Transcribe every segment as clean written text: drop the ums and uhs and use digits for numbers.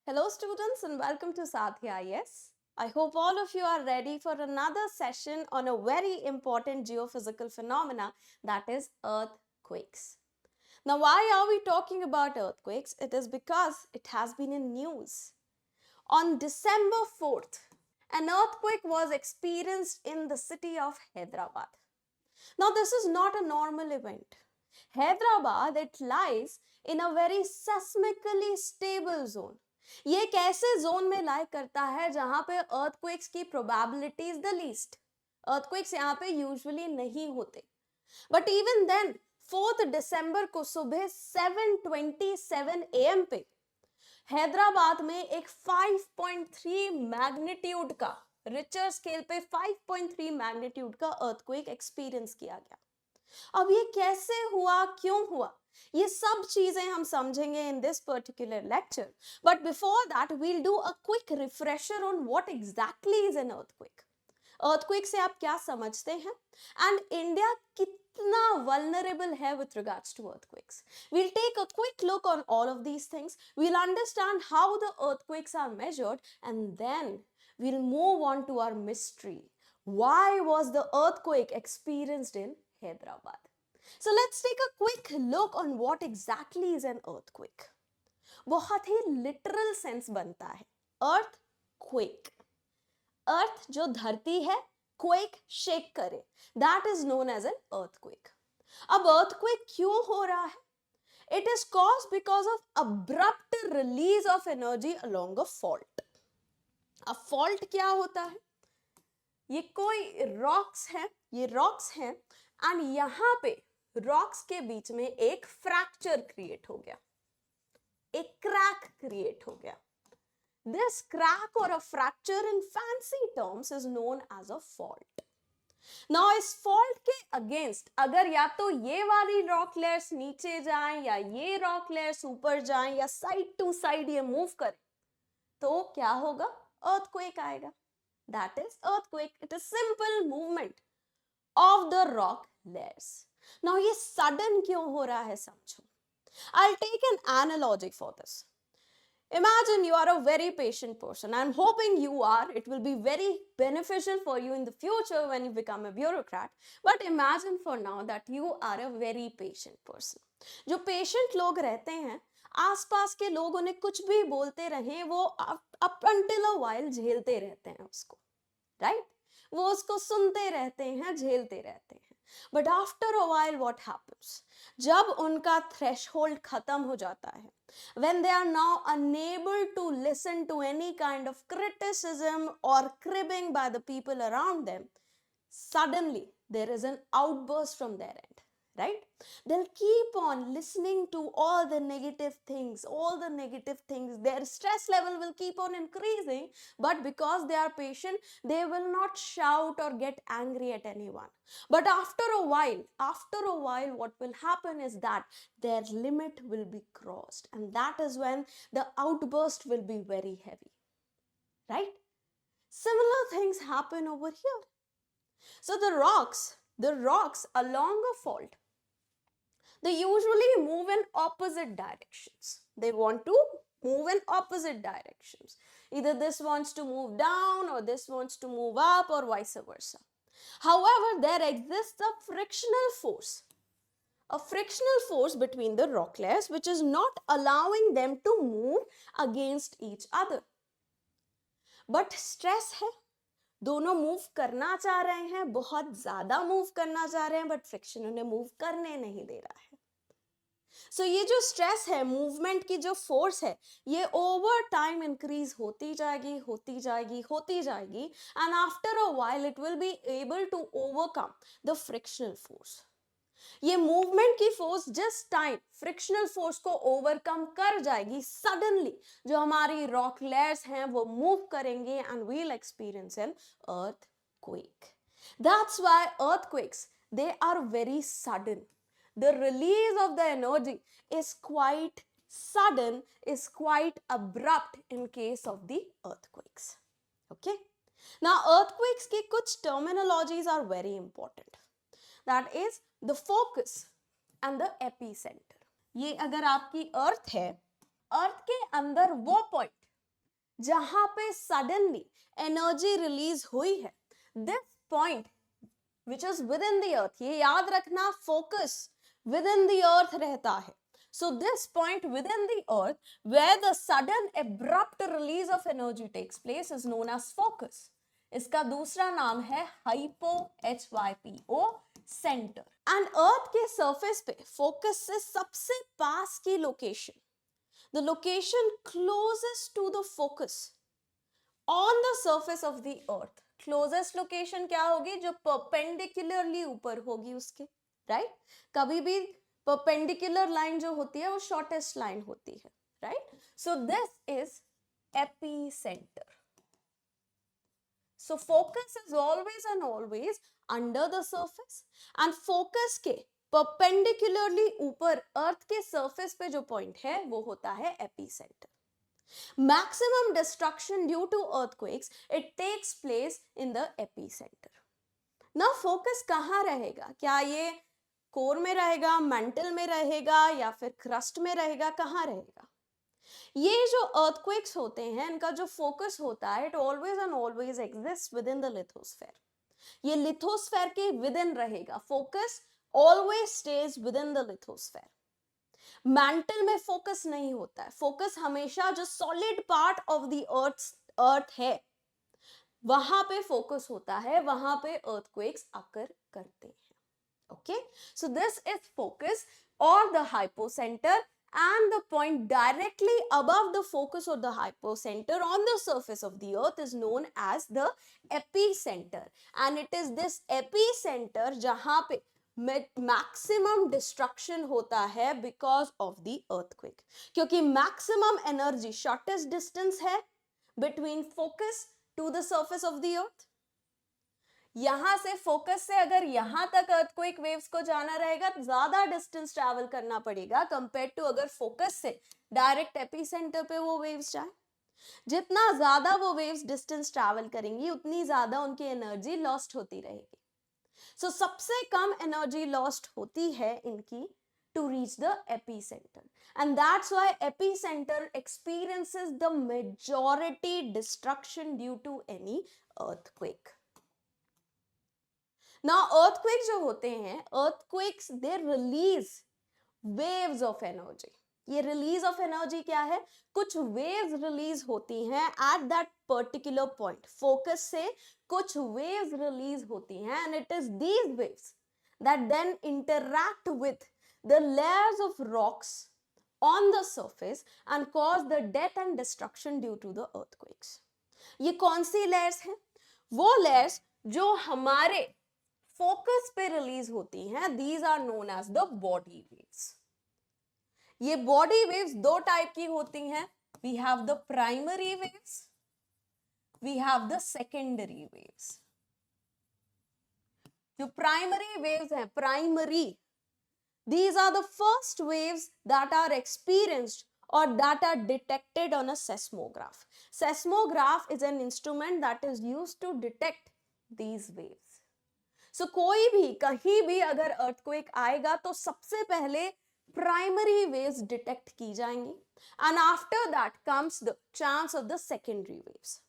Hello students and welcome to Sathya IS. I hope all of you are ready for another session on a very important geophysical phenomena, that is earthquakes. Now why are we talking about earthquakes? It is because it has been in news. On December 4th, an earthquake was experienced in the city of Hyderabad. Now this is not a normal event. Hyderabad, it lies in a very seismically stable zone. ये एक ऐसे zone में लाई करता है जहां पे earthquakes की probability is the least. Earthquakes यहाँ पे यूजुअली नहीं होते. बट इवन देन 4 दिसंबर को सुबह 7:27 AM पे हैदराबाद में एक 5.3 मैग्नीट्यूड का, रिचर स्केल पे 5.3 मैग्नीट्यूड का अर्थक्वेक एक्सपीरियंस किया गया. अब ये कैसे हुआ, क्यों हुआ, ये सब चीजें हम समझेंगे in this particular lecture. But before that we'll do a quick refresher on what exactly is an earthquake. Earthquake से आप क्या समझते हैं एंड इंडिया कितना vulnerable है with regards to earthquakes. We'll take a quick look on all of these things. We'll understand how the earthquakes are measured and then we'll move on to our mystery. Why was the earthquake experienced in Hyderabad? So let's take a quick look on what exactly is an earthquake. बहुत ही literal sense बनता है. Earthquake. अर्थ जो धरती है, quake shake करे, that is known as an earthquake. अब earthquake क्यों हो रहा है? It is cause because of abrupt release of energy along a fault. अब फॉल्ट क्या होता है? ये कोई रॉक्स है, ये रॉक्स हैं एंड यहां पे रॉक्स के बीच में एक फ्रैक्चर क्रिएट हो गया, एक क्रैक क्रिएट हो गया. This crack or a fracture in fancy terms is known as a fault. Now इस fault के against अगर या तो ये वाली rock layers नीचे जाएं या ये rock layers ऊपर जाएं या side to side ये move करें, तो क्या होगा? Earthquake आएगा. That is earthquake. It is simple movement of the rock layers. Now ये sudden क्यों हो रहा है समझो. I'll take an analogy for this. Imagine you are a very patient person. I'm hoping you are. It will be very beneficial for you in the future when you become a bureaucrat. But imagine for now that you are a very patient person. जो patient लोग रहते हैं, आसपास के लोग उन्हें कुछ भी बोलते रहें, वो up until a while झेलते रहते हैं उसको, right? वो उसको सुनते रहते हैं, झेलते रहते हैं. But after a while what happens? जब उनका threshold खत्म हो जाता है, when they are now unable to listen to any kind of criticism or cribbing by the people around them, suddenly there is an outburst from their end, right? They'll keep on listening to all the negative things, their stress level will keep on increasing, but because they are patient, they will not shout or get angry at anyone. But after a while, what will happen is that their limit will be crossed, and that is when the outburst will be very heavy, right? Similar things happen over here. So the rocks along a fault, they usually move in opposite directions. They want to move in opposite directions. Either this wants to move down or this wants to move up or vice versa. However, there exists a frictional force between the rock layers which is not allowing them to move against each other. But stress है, दोनों move करना चाह रहे हैं, बहुत ज्यादा move करना चाह रहे हैं, बट फ्रिक्शन उन्हें मूव करने नहीं दे रहा है. सो ये जो स्ट्रेस है, मूवमेंट की जो फोर्स है, ये ओवर टाइम इंक्रीज होती जाएगी and after a while it will be able to overcome the frictional force. ये मूवमेंट की फोर्स जिस टाइम फ्रिक्शनल फोर्स को ओवरकम कर जाएगी, सडनली जो हमारी रॉक लेयर्स हैं वो मूव करेंगे and we will experience an earthquake. That's why earthquakes, they are very sudden. The release of the energy is quite sudden, is quite abrupt in case of the earthquakes. Okay? Now earthquakes की कुछ terminologies are very important. That is the focus and the epicenter. ये अगर आपकी अर्थ है, अर्थ के अंदर वो point जहां पे सडनली एनर्जी रिलीज हुई है, this point which is with in the earth, ये याद रखना, focus with in the earth रहता है. So this point within the earth where the sudden abrupt release of energy takes place is known as focus. इसका दूसरा नाम है hypo HYPO center. And earth के surface पे focus से सबसे पास की location, the location closest to the focus on the surface of the earth, closest location क्या होगी? जो perpendicularly ऊपर होगी उसके, right? कभी भी perpendicular line जो होती है वो shortest line होती है, right? So this is epicenter. So focus is always and always under the surface, and focus के perpendicularly ऊपर earth के surface पे जो point है वो होता है epicenter. Maximum destruction due to earthquakes, it takes place in the epicenter. Now focus कहाँ रहेगा? क्या ये कोर में रहेगा, मेंटल में रहेगा, या फिर क्रस्ट में रहेगा? कहाँ रहेगा? ये जो earthquakes होते हैं इनका जो फोकस होता है, it always and always exists within the lithosphere. ये lithosphere के within रहेगा. Focus always stays within the lithosphere. Mental में फोकस नहीं होता है. फोकस हमेशा जो सॉलिड पार्ट ऑफ द अर्थ है वहां पे फोकस होता है, वहां पे earthquakes अकर करते हैं. Okay, so this is focus or the hypocenter, and the point directly above the focus or the hypocenter on the surface of the earth is known as the epicenter, and it is this epicenter जहां पे maximum destruction होता है because of the earthquake, क्योंकि maximum energy shortest distance है between focus to the surface of the earth. यहां से focus से अगर यहां तक earthquake waves को जाना रहेगा तो ज्यादा डिस्टेंस ट्रैवल करना पड़ेगा कंपेयर टू अगर फोकस से डायरेक्ट एपिसेंटर पे वो वेव्स जाए. जितना ज्यादा वो वेव्स डिस्टेंस ट्रैवल करेंगी उतनी ज्यादा उनकी एनर्जी लॉस्ट होती रहेगी. So सबसे कम एनर्जी लॉस्ट होती है इनकी to reach the epicenter, and that's why epicenter experiences the majority destruction due to any earthquake. Now earthquakes जो होते हैं, earthquakes they release waves of energy. ये release of energy क्या है? कुछ waves release होती हैं at that particular point. Focus से कुछ waves release होती हैं, and it is these waves that then interact with the layers of rocks on the surface and cause the death and destruction due to the earthquakes. ये कौन सी layers हैं? वो layers जो हमारे फोकस पे release होती हैं, these are known as the body waves. ये बॉडी वेव्स दो टाइप की होती हैं. We have the primary waves, we have the secondary waves. जो प्राइमरी वेव्स हैं, primary, these are the first waves that are experienced or that are detected on a seismograph. Seismograph is an instrument that is used to detect these waves. So कोई भी कहीं भी अगर earthquake आएगा तो सबसे पहले primary waves detect की जाएंगी, and after that comes the chance of the secondary waves.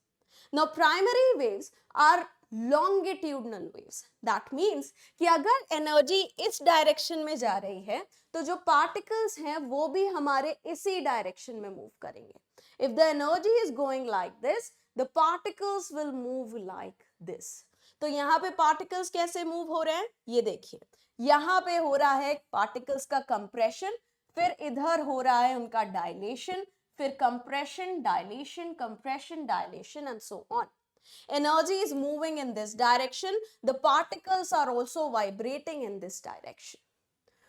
Now primary waves are longitudinal waves. That means कि अगर energy इस direction में जा रही है तो जो particles हैं वो भी हमारे इसी direction में move करेंगे. If the energy is going like this, the particles will move like this. तो यहाँ पे पार्टिकल्स कैसे मूव हो रहे हैं ये देखिए. यहाँ पे हो रहा है पार्टिकल्स का कंप्रेशन, फिर इधर हो रहा है उनका डायलेशन, फिर compression, dilation, compression, dilation, and so on. Energy is moving in this direction. The particles are also vibrating in this direction.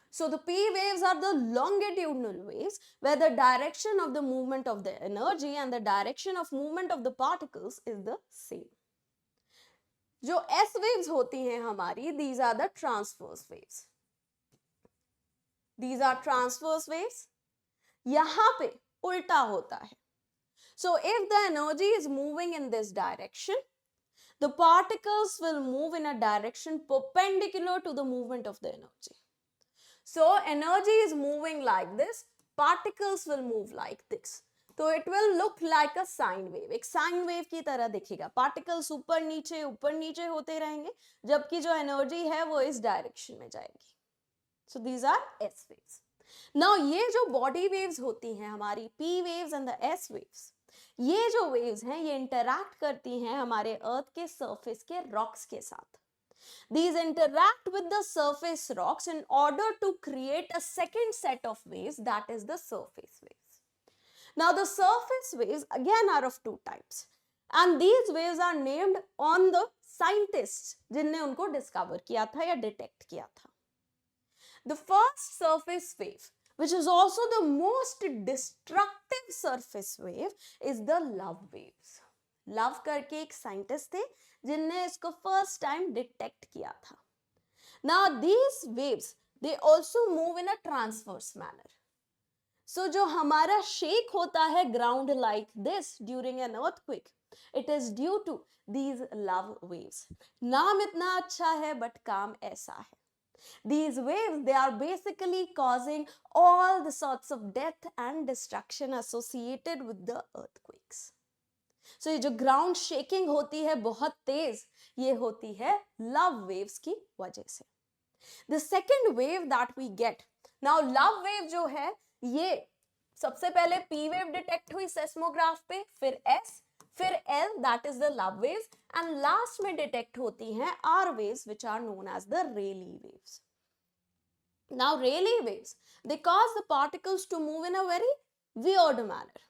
So the P waves are the longitudinal waves where the direction of the movement of the energy and the direction of movement of the particles is the same. जो S waves होती हैं हमारी, these are the transverse waves. These are transverse waves. यहाँ पे उल्टा होता है. So if the energy is moving in this direction, the particles will move in a direction perpendicular to the movement of the energy. So energy is moving like this, particles will move like this. तो it will look like a sine wave, एक sine wave की तरह दिखेगा, particles ऊपर नीचे होते रहेंगे, जबकि जो एनर्जी है वो इस डायरेक्शन में जाएगी. So these R S waves. Now ये जो बॉडी वेव्स होती हैं हमारी P waves and the S waves, ये जो वेव्स हैं ये इंटरैक्ट करती हैं हमारे अर्थ के सरफेस के रॉक्स के साथ. These interact with the surface rocks in order to create a second set of waves, that is the surface waves. Now the surface waves again are of two types, and these waves are named on the scientists जिनने उनको discover किया था या detect किया था. The first surface wave, which is also the most destructive surface wave, is the love waves. Love करके एक scientist थे जिनने इसको फर्स्ट टाइम डिटेक्ट किया था. Now these waves they also move in a transverse manner. So जो हमारा shake होता है ground like this during an earthquake, it is due to these love waves. नाम इतना अच्छा है बट काम ऐसा है. These waves, they are basically causing all the sorts of death and destruction associated with the earthquakes. So ये जो ground shaking होती है बहुत तेज, ये होती है लव वेव्स की वजह से. The second wave that we get, now love wave जो है ये सबसे पहले P wave डिटेक्ट हुई सेस्मोग्राफ पे, फिर S, फिर L, that is the love waves, and last में डिटेक्ट होती हैं R waves which are known as the Rayleigh waves. Now Rayleigh waves, they cause the particles to move in a very weird manner.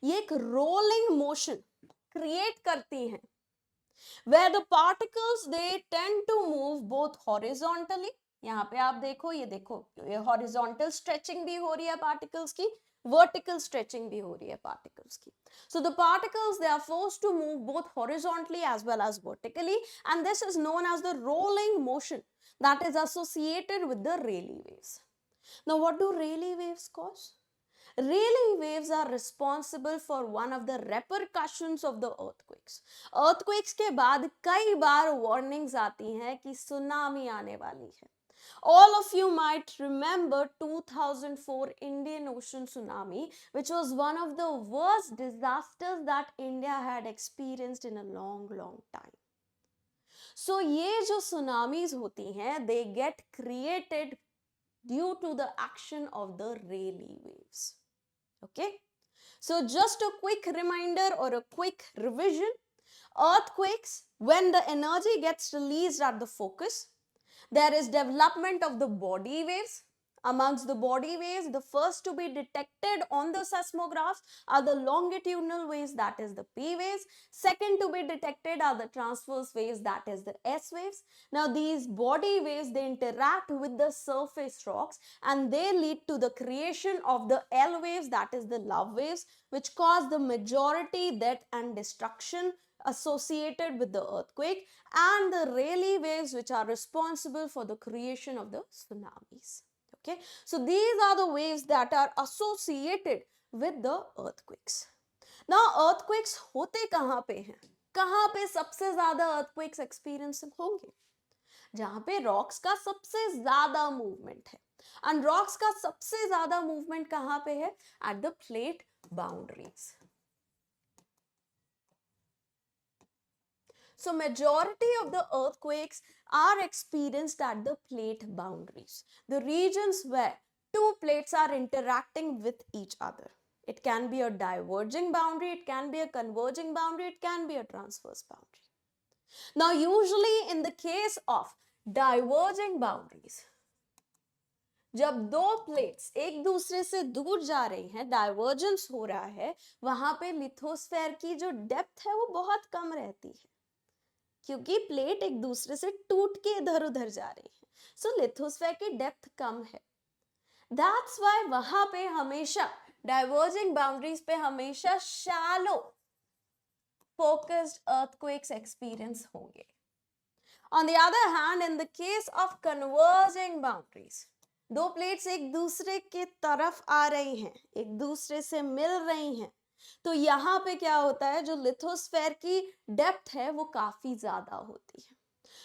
ये एक rolling motion create करती हैं, where the particles they tend to move both horizontally. यहाँ पे आप देखो, ये horizontal stretching भी हो रही है पार्टिकल्स की, वर्टिकल स्ट्रेचिंग भी हो रही है पार्टिकल्स की. So the particles they are forced to move both horizontally as well as vertically, and this is known as the rolling motion that is associated with the Rayleigh waves. Now what do Rayleigh waves cause? Rayleigh waves are responsible for one of the repercussions of the earthquakes. Earthquakes के बाद कई बार warnings आती हैं कि tsunami आने वाली है. All of you might remember 2004 Indian Ocean tsunami, which was one of the worst disasters that India had experienced in a long time. So ये जो tsunamis होती हैं, they get created due to the action of the Rayleigh waves. Okay, so just a quick reminder or a quick revision. Earthquakes, when the energy gets released at the focus, there is development of the body waves. Amongst the body waves, the first to be detected on the seismographs are the longitudinal waves, that is the P waves. Second to be detected are the transverse waves, that is the S waves. Now these body waves, they interact with the surface rocks and they lead to the creation of the L waves, that is the love waves, which cause the majority death and destruction associated with the earthquake, and the Rayleigh waves which are responsible for the creation of the tsunamis. Okay, so these are the waves that are associated with the earthquakes. Now earthquakes होते कहाँ पे हैं? कहाँ पे सबसे ज़्यादा earthquakes experience होंगे? जहाँ पे rocks का सबसे ज़्यादा movement है. And rocks का सबसे ज़्यादा movement कहाँ पे है? At the plate boundaries. So majority of the earthquakes are experienced at the plate boundaries, the regions where two plates are interacting with each other. It can be a diverging boundary, it can be a converging boundary, it can be a transverse boundary. Now usually in the case of diverging boundaries, जब दो plates एक दूसरे से दूर जा रही हैं, divergence हो रहा है, वहां पे लिथोस्फेयर की जो डेप्थ है वो बहुत कम रहती है, क्योंकि प्लेट एक दूसरे से टूट के इधर उधर जा रही है. सो लिथोस्फेयर की डेप्थ कम है. दैट्स व्हाई वहां पे हमेशा डाइवर्जिंग बाउंड्रीज पे हमेशा शैलो फोकस्ड अर्थक्वेक्स एक्सपीरियंस होंगे. On the other hand, in the case of converging boundaries, दो प्लेट्स एक दूसरे के तरफ आ रही हैं, एक दूसरे से मिल रही हैं, तो यहाँ पे क्या होता है, जो लिथोस्फेयर की डेप्थ है वो काफी ज्यादा होती है.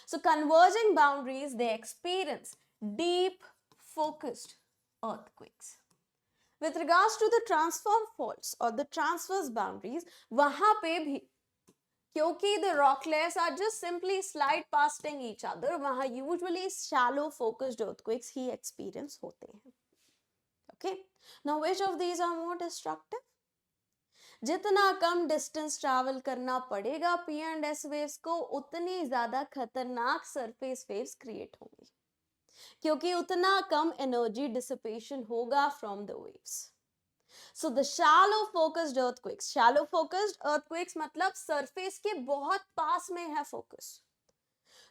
So converging boundaries they experience deep focused earthquakes. With regards to the transform faults or the transverse boundaries, वहां पे भी क्योंकि the rock layers are just simply slide passing each other, वहां usually shallow focused earthquakes ही experience होते हैं. Okay, now which of these are more destructive? जितना कम distance travel करना पड़ेगा पी एंड एस वेव्स को, उतनी ज्यादा खतरनाक सरफेस वेव्स क्रिएट होंगी, क्योंकि उतना कम एनर्जी डिसिपेशन होगा from the waves. So the shallow focused earthquakes मतलब सरफेस के बहुत पास में है फोकस.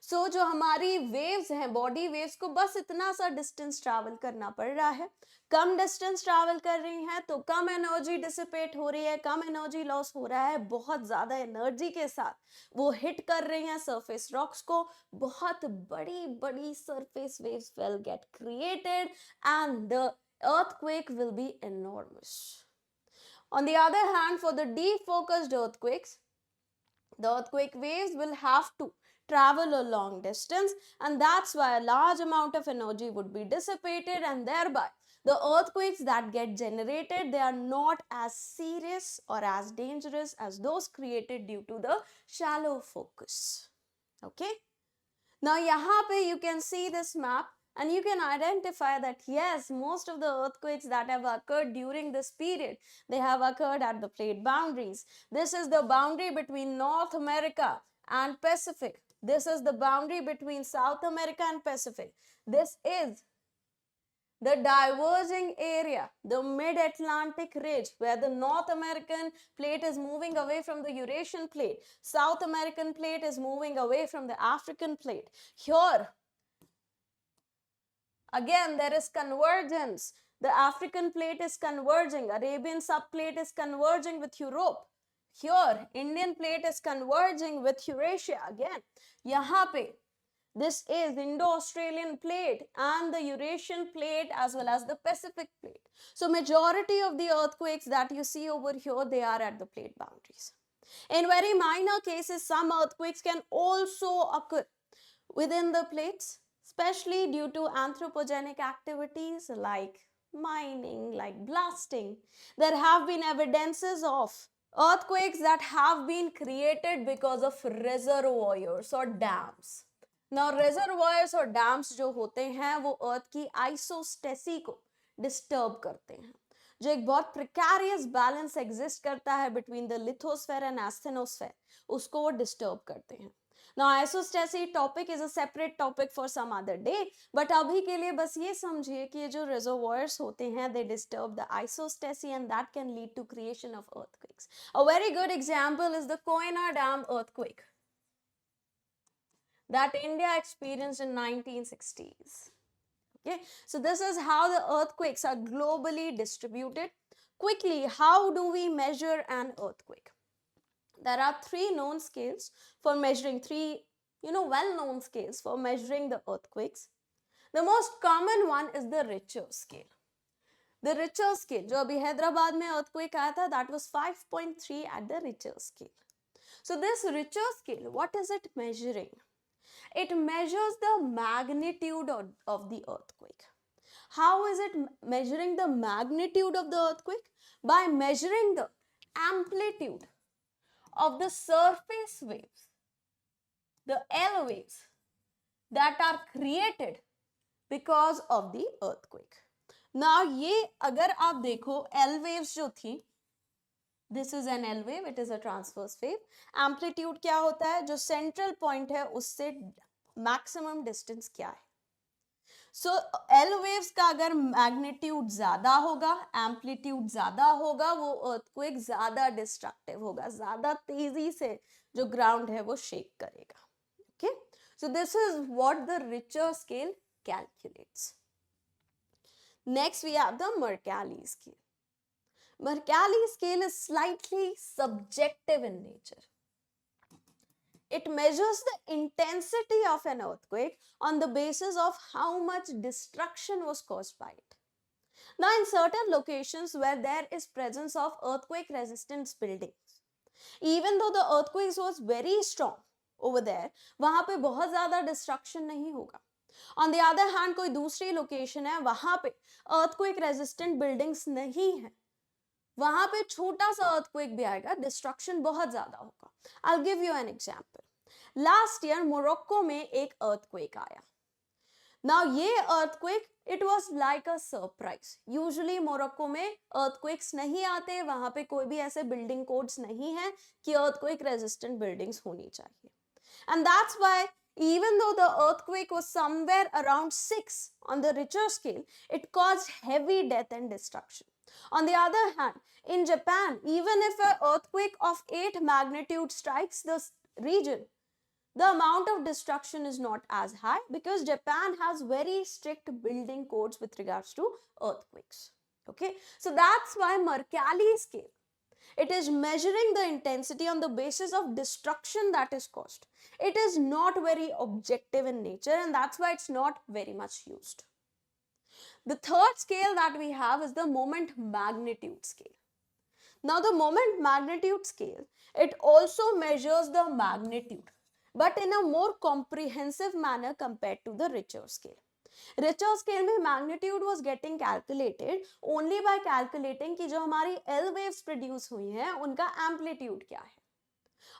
सो जो हमारी वेव्स हैं, बॉडी वेव्स को बस इतना सा डिस्टेंस ट्रैवल करना पड़ रहा है. कम डिस्टेंस ट्रैवल कर रही हैं तो कम एनर्जी डिसिपेट हो रही है, कम एनर्जी लॉस हो रहा है, बहुत ज्यादा एनर्जी के साथ वो हिट कर रही हैं सरफेस रॉक्स को. बहुत बड़ी बड़ी surface waves will get created and the earthquake will be enormous. On the other hand, for the defocused earthquakes, the earthquake waves will have to travel a long distance, and that's why a large amount of energy would be dissipated, and thereby the earthquakes that get generated, they are not as serious or as dangerous as those created due to the shallow focus. Okay, now yahan pe you can see this map and you can identify that yes, most of the earthquakes that have occurred during this period, they have occurred at the plate boundaries. This is the boundary between North America and Pacific. This is the boundary between South America and Pacific. This is the diverging area, the mid-Atlantic ridge, where the North American plate is moving away from the Eurasian plate. South American plate is moving away from the African plate. Here, again, there is convergence. The African plate is converging. Arabian subplate is converging with Europe. Here, Indian plate is converging with Eurasia. Again, yahan pe, this is Indo-Australian plate and the Eurasian plate as well as the Pacific plate. So majority of the earthquakes that you see over here, they are at the plate boundaries. In very minor cases, some earthquakes can also occur within the plates, especially due to anthropogenic activities like mining, like blasting. There have been evidences of earthquakes that have been created because of reservoirs or dams. Now, reservoirs और dams जो होते हैं वो अर्थ की isostasy को disturb करते हैं, जो एक बहुत प्रिकैरियस बैलेंस एग्जिस्ट करता है between the lithosphere and asthenosphere, उसको वो डिस्टर्ब करते हैं. Now, isostasy topic is a separate topic for some other day, but अभी के लिए बस ये समझिए कि ये जो reservoirs होते हैं, they disturb the isostasy and that can lead to creation of earthquakes. A very good example is the Koyna Dam earthquake that India experienced in 1960s. Okay, so this is how the earthquakes are globally distributed. Quickly, how do we measure an earthquake? There are three known scales for measuring, well-known scales for measuring the earthquakes. The most common one is the Richter scale. The Richter scale, जो अभी हैदराबाद में earthquake आया था, that was 5.3 at the Richter scale. So this Richter scale, what is it measuring? It measures the magnitude of the earthquake. How is it measuring the magnitude of the earthquake? By measuring the amplitude of the surface waves, the L waves that are created because of the earthquake. Now, ये अगर आप देखो L waves जो थी, this is an L wave, it is a transverse wave. Amplitude क्या होता है? जो central point है उससे maximum distance क्या है? So L waves का अगर magnitude ज़्यादा होगा, amplitude ज़्यादा होगा, वो earthquake ज़्यादा destructive होगा, ज़्यादा तेजी से जो ground है वो shake करेगा. Okay, so this is what the Richter scale calculates. Next we have the Mercalli scale. Mercalli scale is slightly subjective in nature. It measures the intensity of an earthquake on the basis of how much destruction was caused by it. Now, in certain locations where there is presence of earthquake resistant buildings, even though the earthquake was very strong over there, वहां पे बहुत ज़्यादा destruction नहीं होगा. On the other hand कोई दूसरी location है, वहां पे अर्थक्वेक रेजिस्टेंट बिल्डिंग्स नहीं है, वहां पे छोटा सा अर्थक्वेक भी आएगा, डिस्ट्रक्शन बहुत ज्यादा होगा. I will give you an example. Last year Morocco में एक अर्थक्वेक आया. नाउ ये earthquake it was like a surprise. Usually Morocco में अर्थक्वेक्स नहीं आते, वहां पे कोई भी ऐसे बिल्डिंग कोड्स नहीं है कि अर्थक्वेक रेजिस्टेंट बिल्डिंग्स होनी चाहिए. And that's why, even though the earthquake was somewhere around 6 on the Richter scale, it caused heavy death and destruction. On the other hand, in Japan, even if an earthquake of 8 magnitude strikes the region, the amount of destruction is not as high because Japan has very strict building codes with regards to earthquakes. Okay, so that's why Mercalli scale, it is measuring the intensity on the basis of destruction that is caused. It is not very objective in nature, and that's why it's not very much used. The third scale that we have is the moment magnitude scale. Now the moment magnitude scale, it also measures the magnitude, but in a more comprehensive manner compared to the Richter scale. Richter scale में magnitude was getting calculated only by calculating कि जो हमारी L waves produce हुई हैं उनका amplitude क्या है.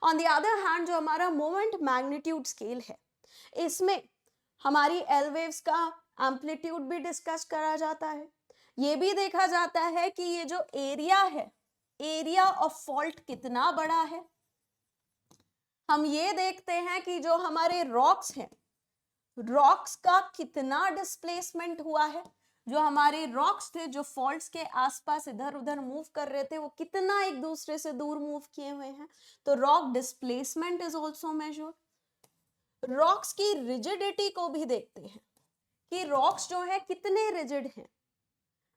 On the other hand, जो हमारा moment magnitude scale है, इसमें हमारी L waves का amplitude भी discuss करा जाता है. ये भी देखा जाता है कि ये जो area है, area of fault कितना बड़ा है. हम ये देखते हैं कि जो हमारे rocks हैं, रॉक्स का कितना डिस्प्लेसमेंट हुआ है. जो हमारे रॉक्स थे जो फॉल्ट्स के आसपास इधर उधर मूव कर रहे थे, वो कितना एक दूसरे से दूर मूव किए हुए हैं. तो rock displacement is also measured. Rocks की रिजिडिटी को भी देखते हैं कि रॉक्स जो है कितने रिजिड हैं.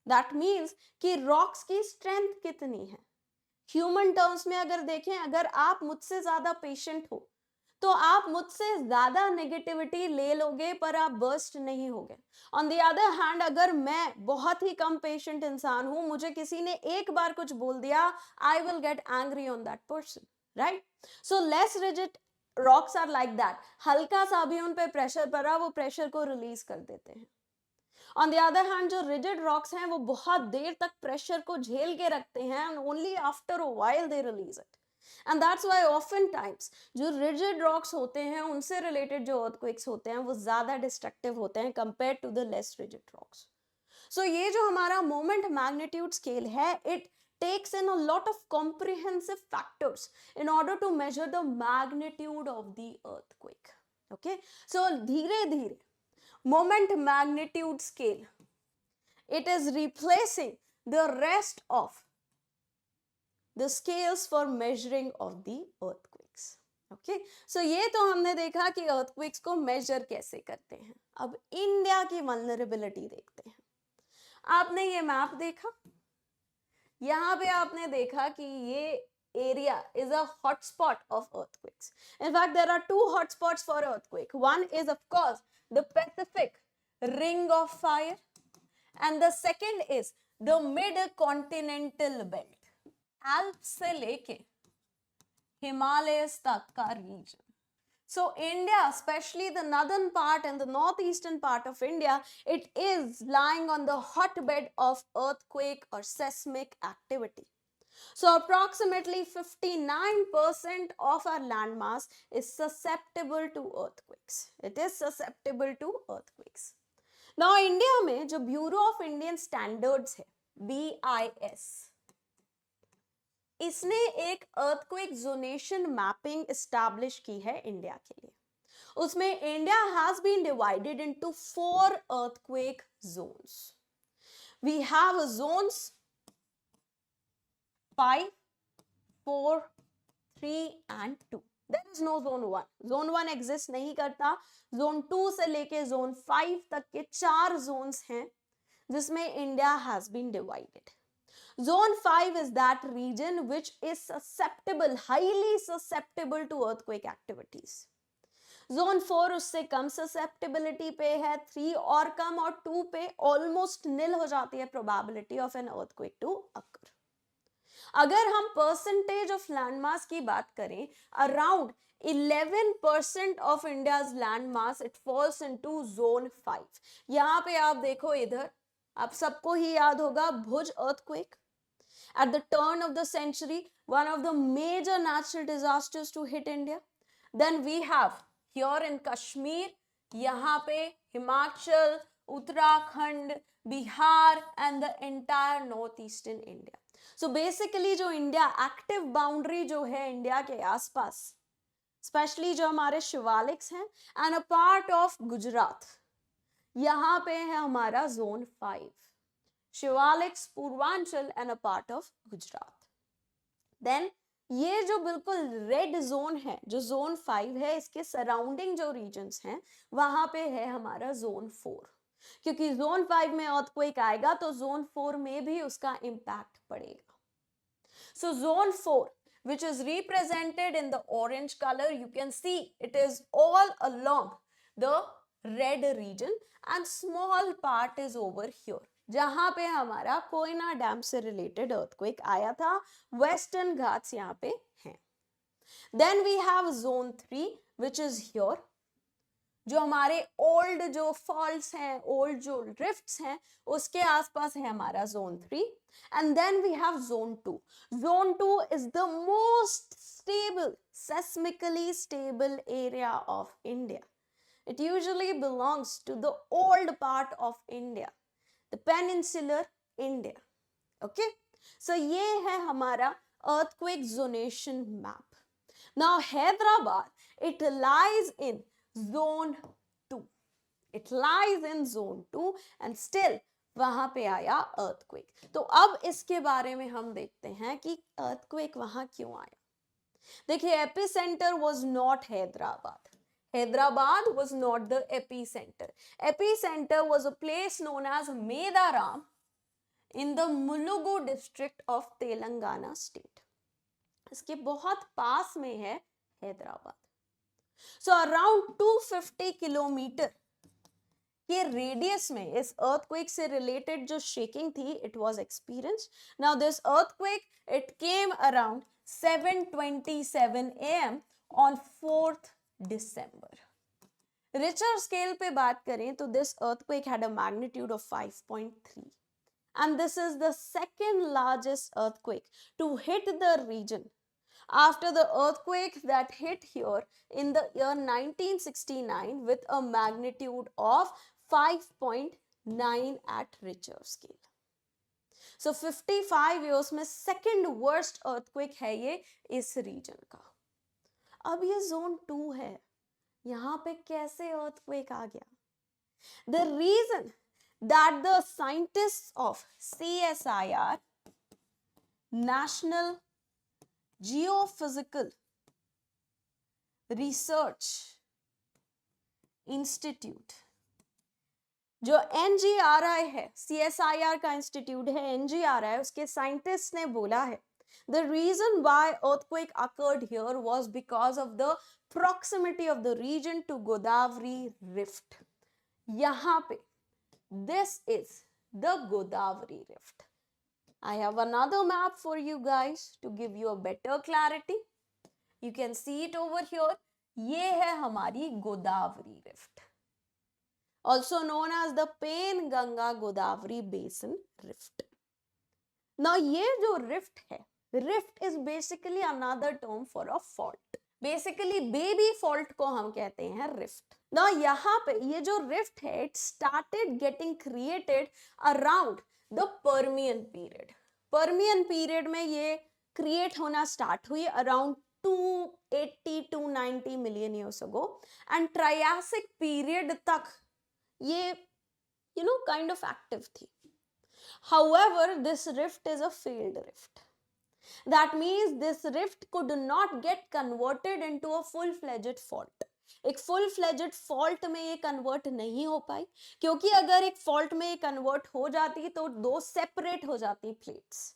दैट मीन्स कि रॉक्स की स्ट्रेंथ कितनी है. ह्यूमन टर्म्स में अगर देखें, अगर आप मुझसे ज्यादा पेशेंट हो तो आप मुझसे ज्यादा नेगेटिविटी ले लोगे पर आप बर्स्ट नहीं होगे. ऑन द अदर हैंड, अगर मैं बहुत ही कम पेशेंट इंसान हूं, मुझे किसी ने एक बार कुछ बोल दिया, I will get angry on that person, right. So less rigid rocks are like that. हल्का सा भी उन पे प्रेशर पड़ा, वो प्रेशर को रिलीज कर देते हैं. ऑन द अदर हैंड, जो रिजिड रॉक्स हैं वो बहुत देर तक प्रेशर को झेल के रखते हैं, and only after a while they release it. And that's why often times जो rigid rocks होते हैं उनसे related जो earthquakes होते हैं वो ज़्यादा destructive होते हैं compared to the less rigid rocks. So ये जो हमारा moment magnitude scale है, it takes in a lot of comprehensive factors in order to measure the magnitude of the earthquake. Okay, so धीरे धीरे moment magnitude scale, it is replacing the rest of the scales for measuring of the earthquakes. Okay, so ये तो हमने देखा कि earthquakes को measure कैसे करते हैं. अब इंडिया की vulnerability देखते हैं. आपने ये मैप देखा, यहाँ पे आपने देखा कि ये area is a hotspot of earthquakes. In fact, there are two hotspots for earthquake. One is of course the Pacific Ring of Fire, and the second is the mid-continental belt. Alps से लेके Himalayas तक का region. So India, especially the northern part and the northeastern part of India, it is lying on the hotbed of earthquake or seismic activity. So approximately 59% of our landmass is susceptible to earthquakes. It is susceptible to earthquakes. Now India में जो Bureau of Indian Standards है, BIS, इसने एक earthquake zonation mapping establish की है India के लिए. उसमें India has been divided into 4 earthquake zones. We have zones 5, 4, 3 and 2. There is no zone 1. Zone 1 exist नहीं करता. Zone 2 से लेके zone 5 तक के 4 zones हैं जिसमें India has been divided. Zone 5 is that region which is susceptible, highly susceptible to earthquake activities. Zone 4 उससे कम susceptibility पे है, 3 और कम, और 2 पे almost nil हो जाती है probability of an earthquake to occur. अगर हम परसेंटेज ऑफ लैंड मास की बात करें, around 11% of India's land mass it falls into zone 5। यहाँ पे आप देखो, इधर आप सबको ही याद होगा भुज earthquake at the turn of the century, one of the major natural disasters to hit India. Then we have here in Kashmir, यहाँ पे Himachal, Uttarakhand, Bihar and the entire northeastern India. So basically जो इंडिया एक्टिव बाउंड्री जो है India के आसपास, specially जो हमारे शिवालिक्स हैं and a part of Gujarat, यहाँ पे है हमारा zone 5, Shivaliks, Purvanchal and a part of Gujarat. Then ये जो बिल्कुल रेड जोन है, जो जोन 5 है, इसके सराउंडिंग जो रीजन्स हैं वहां पे है हमारा जोन 4, क्योंकि जोन 5 में अर्थक्वेक आएगा तो जोन 4 में भी उसका इम्पैक्ट पड़ेगा। सो zone 4, which is represented in the orange color, you can see it is all along the red region and small part is over here, जहां पे हमारा कोयना डैम से रिलेटेड अर्थक्वेक आया था, वेस्टर्न घाट्स यहाँ पे हैं। Then we have zone 3 which is here, जो हमारे ओल्ड जो फॉल्ट्स हैं, ओल्ड जो रिफ्ट्स हैं, उसके आसपास है हमारा zone 3। And then we have zone 2। Zone 2 is the most stable, seismically stable area of India. It usually belongs to the old part of India, the peninsular India. Okay, so ये है हमारा earthquake zonation map. Now Hyderabad, it lies in zone 2. It lies in zone 2 and still वहां पे आया earthquake. तो अब इसके बारे में हम देखते हैं कि earthquake वहां क्यों आया। देखिए, epicenter was not Hyderabad. Hyderabad was not the epicenter. Epicenter was a place known as Medaram in the Mulugu district of Telangana state. इसके बहुत पास में है हैदराबाद। So around 250 किलोमीटर के रेडियस में इस earthquake से रिलेटेड जो शेकिंग थी, it was experienced. Now this earthquake, it came around 7:27 AM on 4th December. Richter scale पे बात करें तो this earthquake had a magnitude of 5.3 and this is the second largest earthquake to hit the region after the earthquake that hit here in the year 1969 with a magnitude of 5.9 at Richter scale. So 55 years में second worst earthquake है ये इस region का। अब ये zone 2 है, यहाँ पे कैसे earthquake आ गया? The reason that the scientists of CSIR, National Geophysical Research Institute, जो NGRI है, CSIR का इंस्टीट्यूट है, NGRI, उसके साइंटिस्ट ने बोला है the reason why earthquake occurred here was because of the proximity of the region to Godavari Rift. यहाँ पे this is the Godavari Rift. I have another map for you guys to give you a better clarity. You can see it over here. ये है हमारी Godavari rift, also known as the Pen-Ganga Godavari Basin Rift. Now ये जो rift है, rift is basically another term for a fault. Basically baby fault को हम कहते हैं rift. Now यहाँ पे ये जो rift है, it started getting created around the Permian period. Permian period में ये create होना start हुई around 280 to 90 million years ago, and Triassic period तक ये kind of active थी. However, this rift is a failed rift. That means this rift could not get converted into a full-fledged fault. एक full-fledged fault में ये convert नहीं हो पाई, क्योंकि अगर एक fault में ये convert हो जाती तो दो separate हो जाती plates.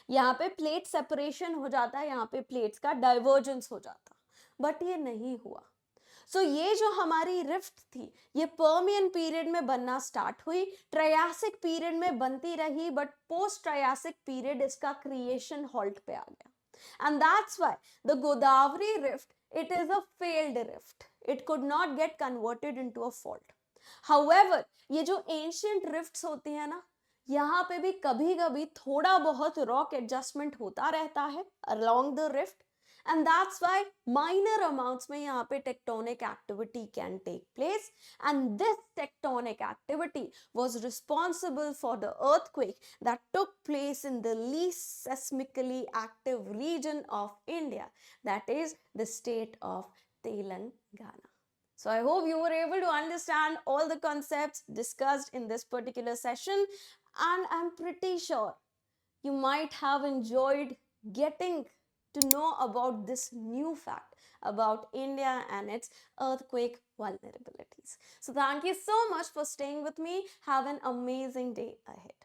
यहाँ पे plate separation हो जाता है, यहाँ पे plates का divergence हो जाता, but ये नहीं हुआ. सो ये जो हमारी रिफ्ट थी ये पर्मियन पीरियड में बनना स्टार्ट हुई, ट्रायासिक पीरियड में बनती रही, बट पोस्ट ट्रायासिक पीरियड इसका क्रिएशन हॉल्ट पे आ गया। And that's why the Godavari rift, it is a failed rift. It could not get converted into a fault. However, ये जो ancient rifts होती है ना, यहाँ पे भी कभी कभी थोड़ा बहुत रॉक एडजस्टमेंट होता रहता है along the rift, and that's why minor amounts में यहाँ पे tectonic activity can take place, and this tectonic activity was responsible for the earthquake that took place in the least seismically active region of India, that is the state of Telangana. So I hope you were able to understand all the concepts discussed in this particular session, and I'm pretty sure you might have enjoyed getting to know about this new fact about India and its earthquake vulnerabilities. So thank you so much for staying with me. Have an amazing day ahead.